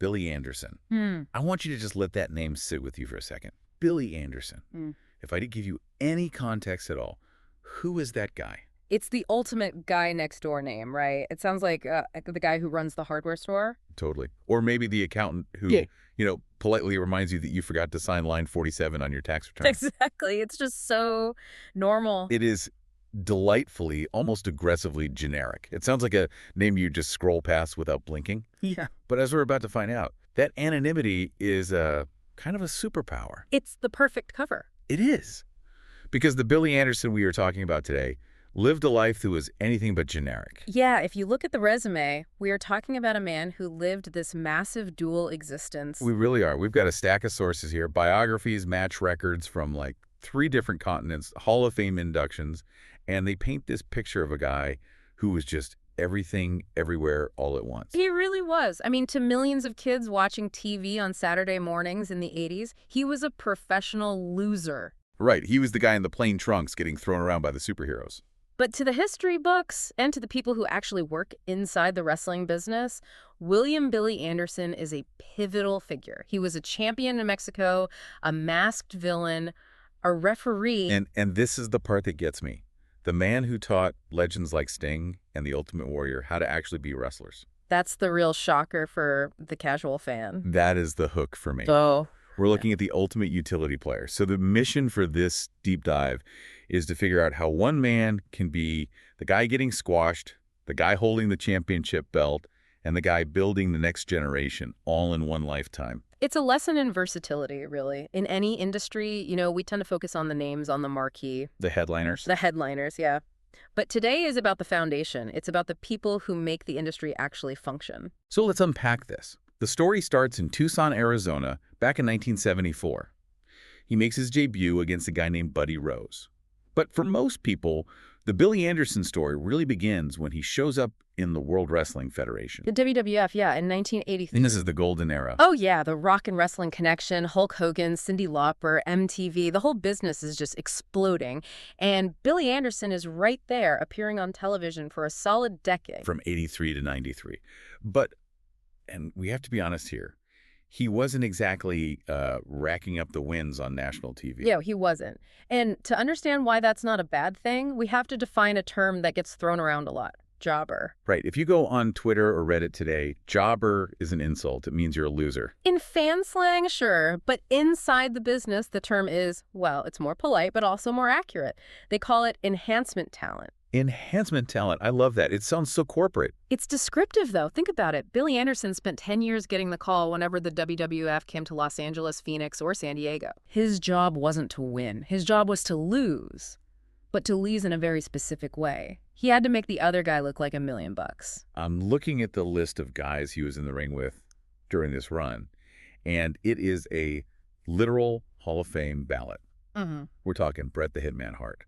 Billy Anderson. I want you to just let that name sit with you for a second. Billy Anderson. If I did give you any context at all, who is that guy? It's the ultimate guy next door name, right? It sounds like the guy who runs the hardware store. Totally. Or maybe the accountant who, politely reminds you that you forgot to sign line 47 on your tax return. Exactly. It's just so normal. It is delightfully, almost aggressively generic. It sounds like a name you just scroll past without blinking. Yeah. But as we're about to find out, that anonymity is a kind of a superpower. It's the perfect cover. It is. Because the Billy Anderson we are talking about today lived a life that was anything but generic. Yeah, if you look at the resume, we are talking about a man who lived this massive dual existence. We really are. We've got a stack of sources here. Biographies match records from like 3 different continents, Hall of Fame inductions, and they paint this picture of a guy who was just everything, everywhere, all at once. He really was. I mean, to millions of kids watching TV on Saturday mornings in the 80s, he was a professional loser. Right. He was the guy in the plain trunks getting thrown around by the superheroes. But to the history books and to the people who actually work inside the wrestling business, William Billy Anderson is a pivotal figure. He was a champion in Mexico, a masked villain, a referee. And this is the part that gets me. The man who taught legends like Sting and the Ultimate Warrior how to actually be wrestlers. That's the real shocker for the casual fan. That is the hook for me. Oh. We're looking at the ultimate utility player. So the mission for this deep dive is to figure out how one man can be the guy getting squashed, the guy holding the championship belt, and the guy building the next generation all in one lifetime. It's a lesson in versatility, really. In any industry, we tend to focus on the names on the marquee. The headliners? The headliners, yeah. But today is about the foundation. It's about the people who make the industry actually function. So let's unpack this. The story starts in Tucson, Arizona, back in 1974. He makes his debut against a guy named Buddy Rose. But for most people, the Billy Anderson story really begins when he shows up in the World Wrestling Federation. The WWF, yeah, in 1983. And this is the golden era. Oh, yeah, the rock and wrestling connection, Hulk Hogan, Cyndi Lauper, MTV, the whole business is just exploding. And Billy Anderson is right there, appearing on television for a solid decade. From 83 to 93. But, and we have to be honest here, he wasn't exactly racking up the wins on national TV. Yeah, he wasn't. And to understand why that's not a bad thing, we have to define a term that gets thrown around a lot. Jobber. Right. If you go on Twitter or Reddit today, jobber is an insult. It means you're a loser. In fan slang, sure. But inside the business, the term is, well, it's more polite, but also more accurate. They call it enhancement talent. Enhancement talent. I love that. It sounds so corporate. It's descriptive, though. Think about it. Billy Anderson spent 10 years getting the call whenever the WWF came to Los Angeles, Phoenix, or San Diego. His job wasn't to win. His job was to lose. But to lose in a very specific way. He had to make the other guy look like $1 million. I'm looking at the list of guys he was in the ring with during this run, and it is a literal Hall of Fame ballot. We're talking Bret the Hitman Hart,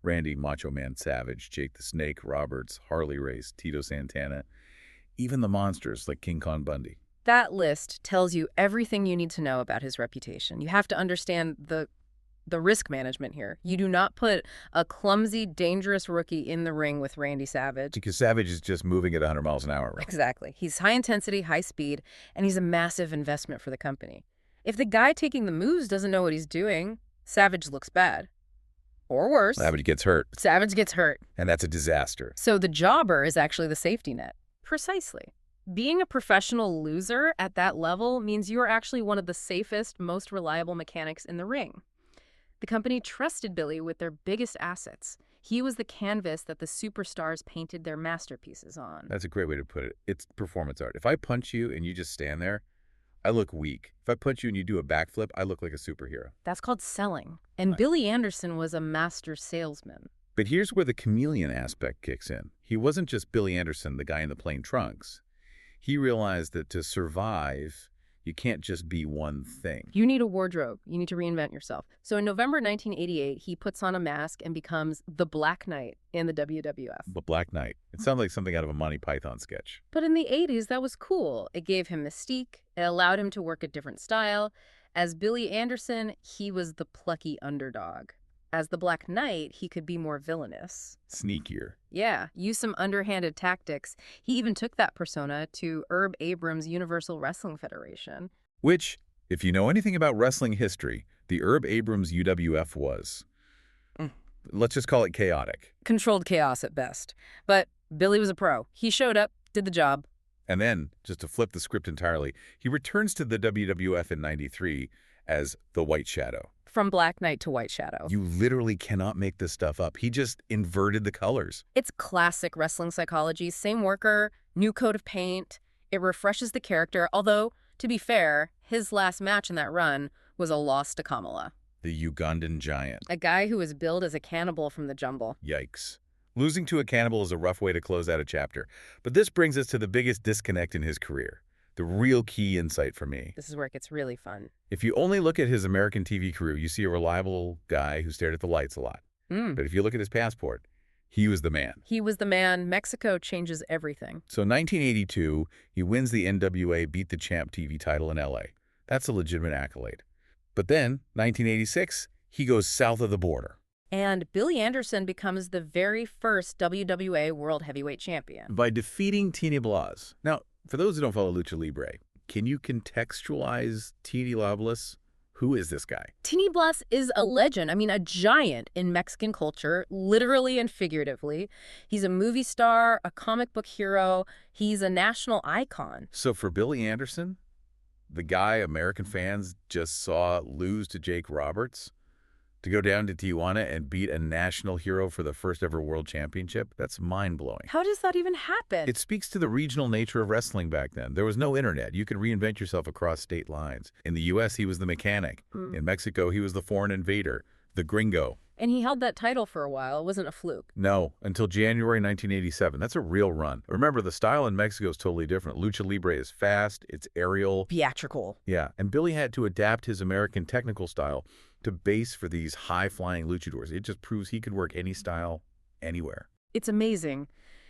Randy Macho Man Savage, Jake the Snake Roberts, Harley Race, Tito Santana, even the monsters like King Kong Bundy. That list tells you everything you need to know about his reputation. You have to understand the risk management here. You do not put a clumsy, dangerous rookie in the ring with Randy Savage. Because Savage is just moving at 100 miles an hour. Right? Exactly. He's high intensity, high speed, and he's a massive investment for the company. If the guy taking the moves doesn't know what he's doing, Savage looks bad. Or worse. Savage gets hurt. Savage gets hurt. And that's a disaster. So the jobber is actually the safety net. Precisely. Being a professional loser at that level means you are actually one of the safest, most reliable mechanics in the ring. The company trusted Billy with their biggest assets. He was the canvas that the superstars painted their masterpieces on. That's a great way to put it. It's performance art. If I punch you and you just stand there, I look weak. If I punch you and you do a backflip, I look like a superhero. That's called selling. And Billy Anderson was a master salesman. But here's where the chameleon aspect kicks in. He wasn't just Billy Anderson, the guy in the plain trunks. He realized that to survive, you can't just be one thing. You need a wardrobe. You need to reinvent yourself. So in November 1988, he puts on a mask and becomes the Black Knight in the WWF. The Black Knight. It sounds like something out of a Monty Python sketch. But in the 80s, that was cool. It gave him mystique. It allowed him to work a different style. As Billy Anderson, he was the plucky underdog. As the Black Knight, he could be more villainous. Sneakier. Yeah, use some underhanded tactics. He even took that persona to Herb Abrams' Universal Wrestling Federation. Which, if you know anything about wrestling history, the Herb Abrams UWF was. Let's just call it chaotic. Controlled chaos at best. But Billy was a pro. He showed up, did the job. And then, just to flip the script entirely, he returns to the WWF in '93 as the White Shadow. From Black Knight to White Shadow. You literally cannot make this stuff up. He just inverted the colors. It's classic wrestling psychology. Same worker, new coat of paint. It refreshes the character, although, to be fair, his last match in that run was a loss to Kamala. The Ugandan giant. A guy who was billed as a cannibal from the jumble. Yikes. Losing to a cannibal is a rough way to close out a chapter. But this brings us to the biggest disconnect in his career. The real key insight for me. This is where it gets really fun. If you only look at his American TV career, you see a reliable guy who stared at the lights a lot. But if you look at his passport, he was the man. He was the man. Mexico changes everything. So in 1982, he wins the NWA Beat the Champ TV title in LA. That's a legitimate accolade. But then, 1986, he goes south of the border. And Billy Anderson becomes the very first WWA World Heavyweight Champion. By defeating Tini Blas. Now, for those who don't follow Lucha Libre, can you contextualize Tini Blas? Who is this guy? Tini Blas is a legend. I mean, a giant in Mexican culture, literally and figuratively. He's a movie star, a comic book hero. He's a national icon. So for Billy Anderson, the guy American fans just saw lose to Jake Roberts, to go down to Tijuana and beat a national hero for the first ever world championship, that's mind-blowing. How does that even happen? It speaks to the regional nature of wrestling back then. There was no internet. You could reinvent yourself across state lines. In the U.S., he was the mechanic. In Mexico, he was the foreign invader, the gringo. And he held that title for a while. It wasn't a fluke. No, until January 1987. That's a real run. Remember, the style in Mexico is totally different. Lucha Libre is fast, it's aerial. Theatrical. Yeah, and Billy had to adapt his American technical style to base for these high-flying luchadors. It just proves he could work any style, anywhere. It's amazing.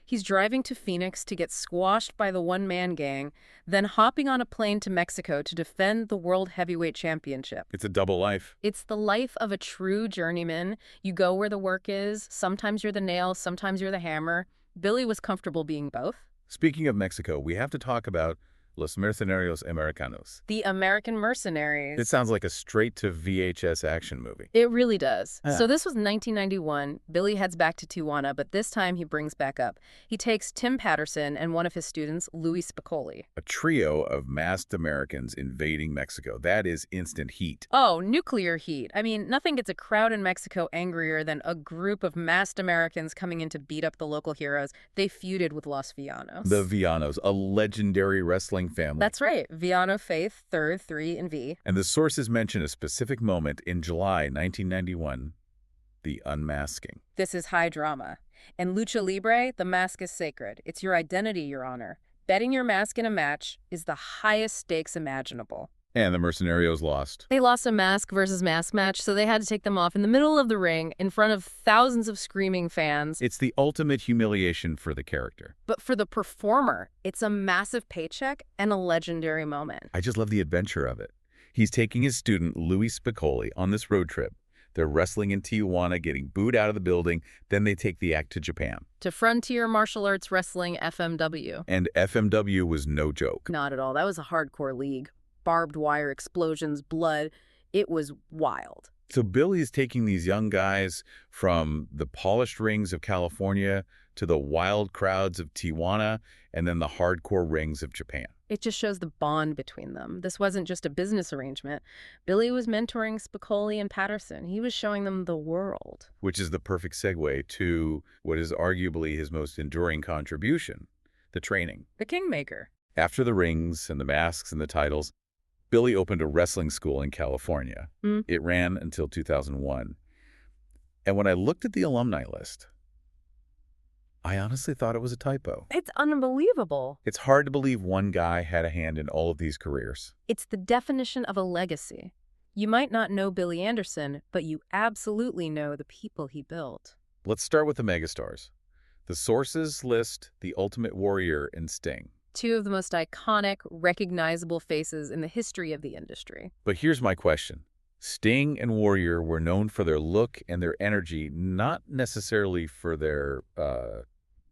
He's driving to Phoenix to get squashed by the one-man gang, then hopping on a plane to Mexico to defend the World Heavyweight Championship. It's a double life. It's the life of a true journeyman. You go where the work is. Sometimes you're the nail, sometimes you're the hammer. Billy was comfortable being both. Speaking of Mexico, we have to talk about Los Mercenarios Americanos. The American Mercenaries. It sounds like a straight-to-VHS action movie. It really does. Yeah. So this was 1991. Billy heads back to Tijuana, but this time he brings back up. He takes Tim Patterson and one of his students, Louis Spicoli. A trio of masked Americans invading Mexico. That is instant heat. Oh, nuclear heat. I mean, nothing gets a crowd in Mexico angrier than a group of masked Americans coming in to beat up the local heroes. They feuded with Los Villanos. The Villanos, a legendary wrestling family. That's right. Villano Faith, 3rd, 3, and V. And the sources mention a specific moment in July 1991, the unmasking. This is high drama. In Lucha Libre, the mask is sacred. It's your identity, Your Honor. Betting your mask in a match is the highest stakes imaginable. And the Mercenarios lost. They lost a mask versus mask match, so they had to take them off in the middle of the ring in front of thousands of screaming fans. It's the ultimate humiliation for the character. But for the performer, it's a massive paycheck and a legendary moment. I just love the adventure of it. He's taking his student, Louis Spicoli, on this road trip. They're wrestling in Tijuana, getting booed out of the building. Then they take the act to Japan. To Frontier Martial Arts Wrestling, FMW. And FMW was no joke. Not at all. That was a hardcore league. Barbed wire, explosions, blood. It was wild. So Billy's taking these young guys from the polished rings of California to the wild crowds of Tijuana and then the hardcore rings of Japan. It just shows the bond between them. This wasn't just a business arrangement. Billy was mentoring Spicoli and Patterson. He was showing them the world. Which is the perfect segue to what is arguably his most enduring contribution, the training. The Kingmaker. After the rings and the masks and the titles, Billy opened a wrestling school in California. It ran until 2001. And when I looked at the alumni list, I honestly thought it was a typo. It's unbelievable. It's hard to believe one guy had a hand in all of these careers. It's the definition of a legacy. You might not know Billy Anderson, but you absolutely know the people he built. Let's start with the megastars. The sources list The Ultimate Warrior and Sting. Two of the most iconic, recognizable faces in the history of the industry. But here's my question. Sting and Warrior were known for their look and their energy, not necessarily for their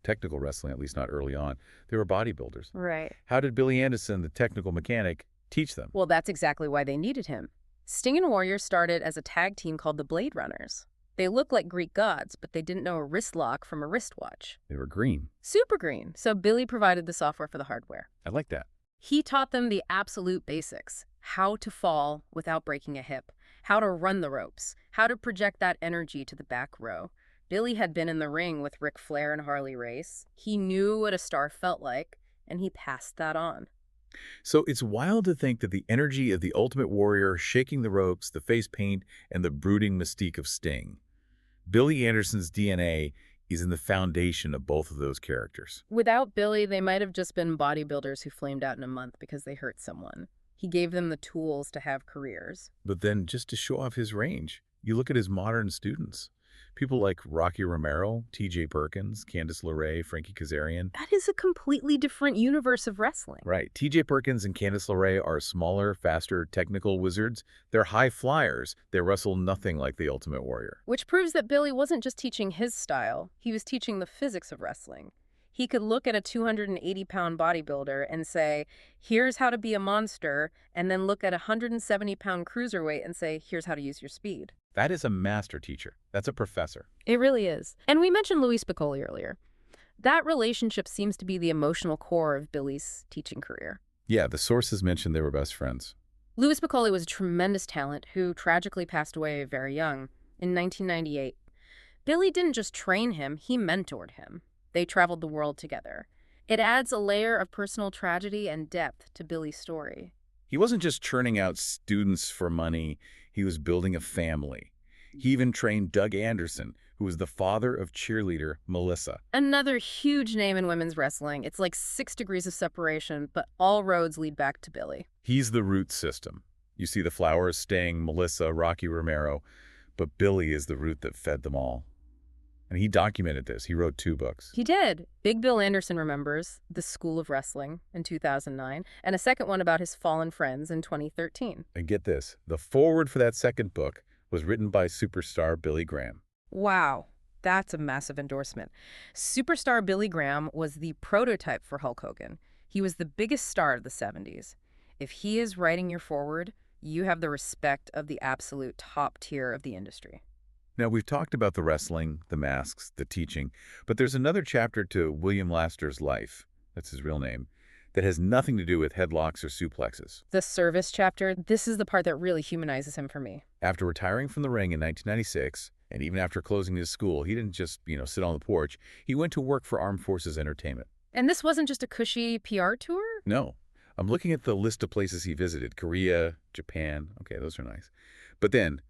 technical wrestling, at least not early on. They were bodybuilders. Right. How did Billy Anderson, the technical mechanic, teach them? Well, that's exactly why they needed him. Sting and Warrior started as a tag team called the Blade Runners. They looked like Greek gods, but they didn't know a wrist lock from a wristwatch. They were green. Super green. So Billy provided the software for the hardware. I like that. He taught them the absolute basics: how to fall without breaking a hip, how to run the ropes, how to project that energy to the back row. Billy had been in the ring with Ric Flair and Harley Race. He knew what a star felt like, and he passed that on. So it's wild to think that the energy of the Ultimate Warrior, shaking the ropes, the face paint, and the brooding mystique of Sting. Billy Anderson's DNA is in the foundation of both of those characters. Without Billy, they might have just been bodybuilders who flamed out in a month because they hurt someone. He gave them the tools to have careers. But then, just to show off his range, you look at his modern students. People like Rocky Romero, T.J. Perkins, Candice LeRae, Frankie Kazarian. That is a completely different universe of wrestling. Right. T.J. Perkins and Candice LeRae are smaller, faster, technical wizards. They're high flyers. They wrestle nothing like the Ultimate Warrior. Which proves that Billy wasn't just teaching his style. He was teaching the physics of wrestling. He could look at a 280-pound bodybuilder and say, here's how to be a monster, and then look at a 170-pound cruiserweight and say, here's how to use your speed. That is a master teacher. That's a professor. It really is. And we mentioned Louis Piccoli earlier. That relationship seems to be the emotional core of Billy's teaching career. Yeah, the sources mentioned they were best friends. Louis Piccoli was a tremendous talent who tragically passed away very young in 1998. Billy didn't just train him, he mentored him. They traveled the world together. It adds a layer of personal tragedy and depth to Billy's story. He wasn't just churning out students for money. He was building a family. He even trained Doug Anderson, who was the father of cheerleader Melissa. Another huge name in women's wrestling. It's like 6 degrees of separation, but all roads lead back to Billy. He's the root system. You see the flowers, Sting, Melissa, Rocky Romero, but Billy is the root that fed them all. And he documented this. He wrote 2 books. He did. Big Bill Anderson remembers The School of Wrestling in 2009, and a second one about his fallen friends in 2013. And get this, the foreword for that second book was written by superstar Billy Graham. Wow, that's a massive endorsement. Superstar Billy Graham was the prototype for Hulk Hogan. He was the biggest star of the 70s. If he is writing your foreword, you have the respect of the absolute top tier of the industry. Now, we've talked about the wrestling, the masks, the teaching, but there's another chapter to William Laster's life, that's his real name, that has nothing to do with headlocks or suplexes. The service chapter, this is the part that really humanizes him for me. After retiring from the ring in 1996, and even after closing his school, he didn't just, sit on the porch. He went to work for Armed Forces Entertainment. And this wasn't just a cushy PR tour? No. I'm looking at the list of places he visited. Korea, Japan. Okay, those are nice. But then,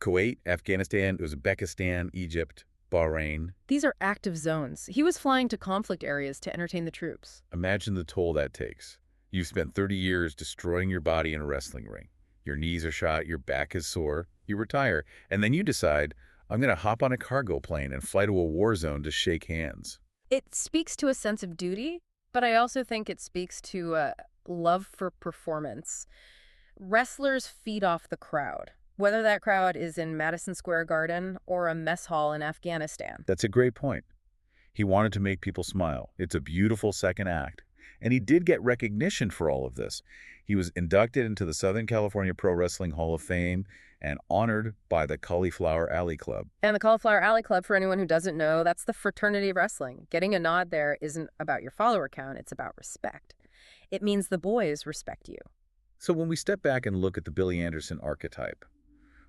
Kuwait, Afghanistan, Uzbekistan, Egypt, Bahrain. These are active zones. He was flying to conflict areas to entertain the troops. Imagine the toll that takes. You've spent 30 years destroying your body in a wrestling ring. Your knees are shot, your back is sore, you retire, and then you decide, I'm going to hop on a cargo plane and fly to a war zone to shake hands. It speaks to a sense of duty, but I also think it speaks to a love for performance. Wrestlers feed off the crowd, whether that crowd is in Madison Square Garden or a mess hall in Afghanistan. That's a great point. He wanted to make people smile. It's a beautiful second act. And he did get recognition for all of this. He was inducted into the Southern California Pro Wrestling Hall of Fame and honored by the Cauliflower Alley Club. And the Cauliflower Alley Club, for anyone who doesn't know, that's the fraternity of wrestling. Getting a nod there isn't about your follower count, it's about respect. It means the boys respect you. So when we step back and look at the Billy Anderson archetype,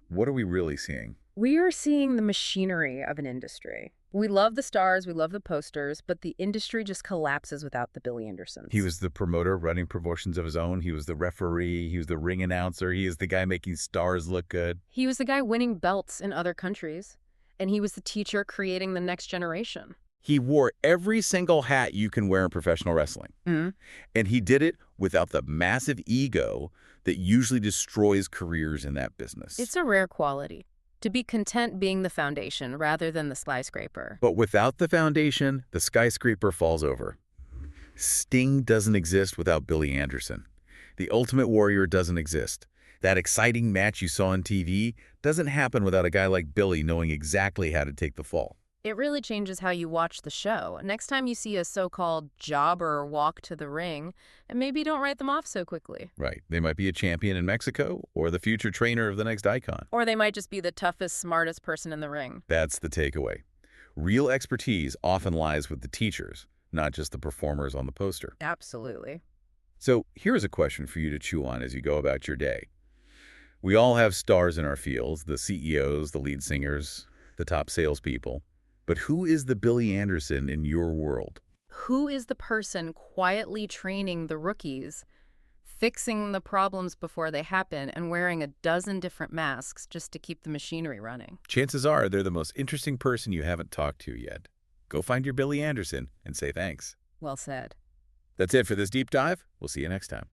what are we really seeing? We are seeing the machinery of an industry. We love the stars, we love the posters, but the industry just collapses without the Billy Andersons. He was the promoter running promotions of his own. He was the referee. He was the ring announcer. He is the guy making stars look good. He was the guy winning belts in other countries. And he was the teacher creating the next generation. He wore every single hat you can wear in professional wrestling. Mm-hmm. And he did it without the massive ego that usually destroys careers in that business. It's a rare quality. To be content being the foundation rather than the skyscraper. But without the foundation, the skyscraper falls over. Sting doesn't exist without Billy Anderson. The Ultimate Warrior doesn't exist. That exciting match you saw on TV doesn't happen without a guy like Billy knowing exactly how to take the fall. It really changes how you watch the show. Next time you see a so-called jobber walk to the ring, and maybe don't write them off so quickly. Right. They might be a champion in Mexico or the future trainer of the next icon. Or they might just be the toughest, smartest person in the ring. That's the takeaway. Real expertise often lies with the teachers, not just the performers on the poster. Absolutely. So here's a question for you to chew on as you go about your day. We all have stars in our fields, the CEOs, the lead singers, the top salespeople. But who is the Billy Anderson in your world? Who is the person quietly training the rookies, fixing the problems before they happen, and wearing a dozen different masks just to keep the machinery running? Chances are they're the most interesting person you haven't talked to yet. Go find your Billy Anderson and say thanks. Well said. That's it for this deep dive. We'll see you next time.